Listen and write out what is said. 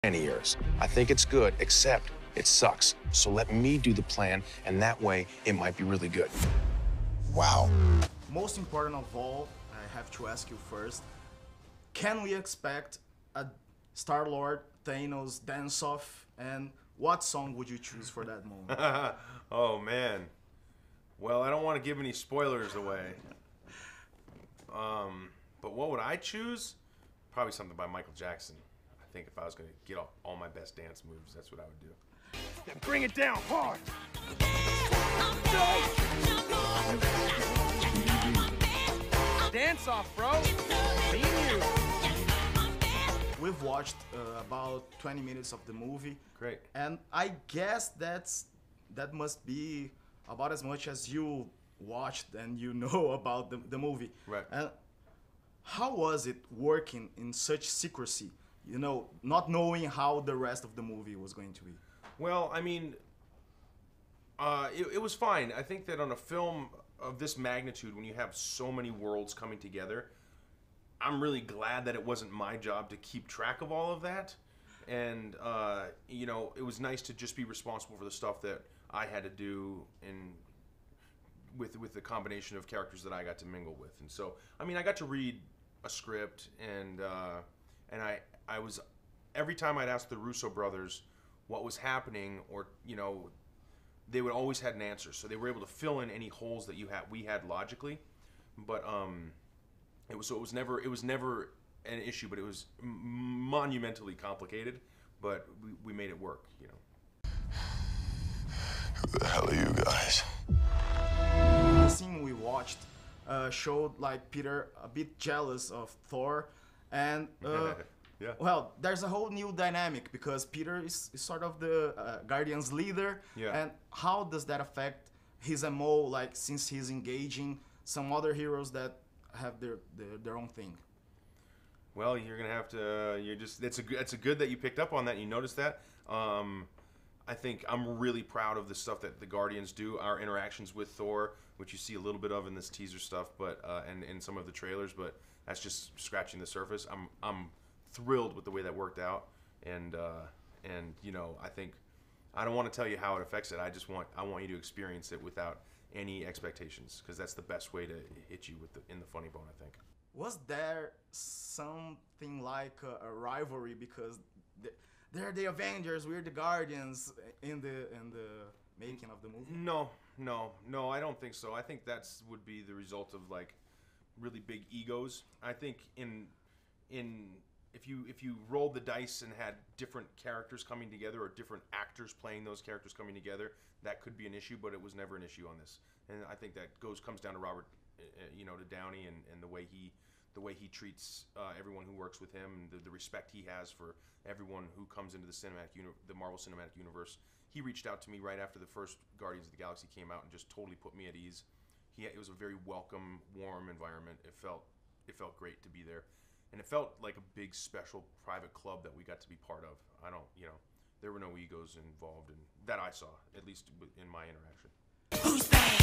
many years. I think it's good, except it sucks. So let me do the plan, and that way it might be really good. Wow. Most important of all, I have to ask you first, can we expect a Star-Lord Thanos dance-off, and what song would you choose for that moment? Oh, man. Well, I don't want to give any spoilers away. But what would I choose? Probably something by Michael Jackson. I think if I was going to get all my best dance moves, that's what I would do. Then bring it down hard. Dance off, bro. Me and you. We've watched about 20 minutes of the movie. Great. And I guess that must be about as much as you watched and you know about the movie. Right. And how was it working in such secrecy? You know, not knowing how the rest of the movie was going to be. Well, I mean, it was fine. I think that on a film of this magnitude, when you have so many worlds coming together, I'm really glad that it wasn't my job to keep track of all of that. And, you know, it was nice to just be responsible for the stuff that I had to do with the combination of characters that I got to mingle with. And so, I mean, I got to read a script, and I was, every time I'd ask the Russo brothers what was happening, or, you know, they would always had an answer. So they were able to fill in any holes that we had logically. But it was never an issue, but it was monumentally complicated, but we made it work, you know. Who the hell are you guys? The scene we watched showed like Peter a bit jealous of Thor, and Yeah. well, there's a whole new dynamic because Peter is sort of the Guardians leader. Yeah. And how does that affect his MO, like since he's engaging some other heroes that have their own thing? Well, you're gonna have to. It's a good that you picked up on that and you noticed that. I think I'm really proud of the stuff that the Guardians do. Our interactions with Thor, which you see a little bit of in this teaser stuff, but and in some of the trailers, but that's just scratching the surface. I'm thrilled with the way that worked out, and you know, I think I don't want to tell you how it affects it. I want you to experience it without any expectations, because that's the best way to hit you in the funny bone, I think. Was there something like a rivalry because they're the Avengers, we're the Guardians in the making of the movie? No, I don't think so. I think that's would be the result of like really big egos. I think if you rolled the dice and had different characters coming together or different actors playing those characters coming together, that could be an issue, but it was never an issue on this. And I think that comes down to Robert, you know, to Downey and the way he treats everyone who works with him, and the respect he has for everyone who comes into the Marvel Cinematic Universe. He reached out to me right after the first Guardians of the Galaxy came out and just totally put me at ease. It was a very welcome, warm environment. It felt great to be there, and it felt like a big, special, private club that we got to be part of. There were no egos involved, and that I saw, at least in my interaction. Who's that?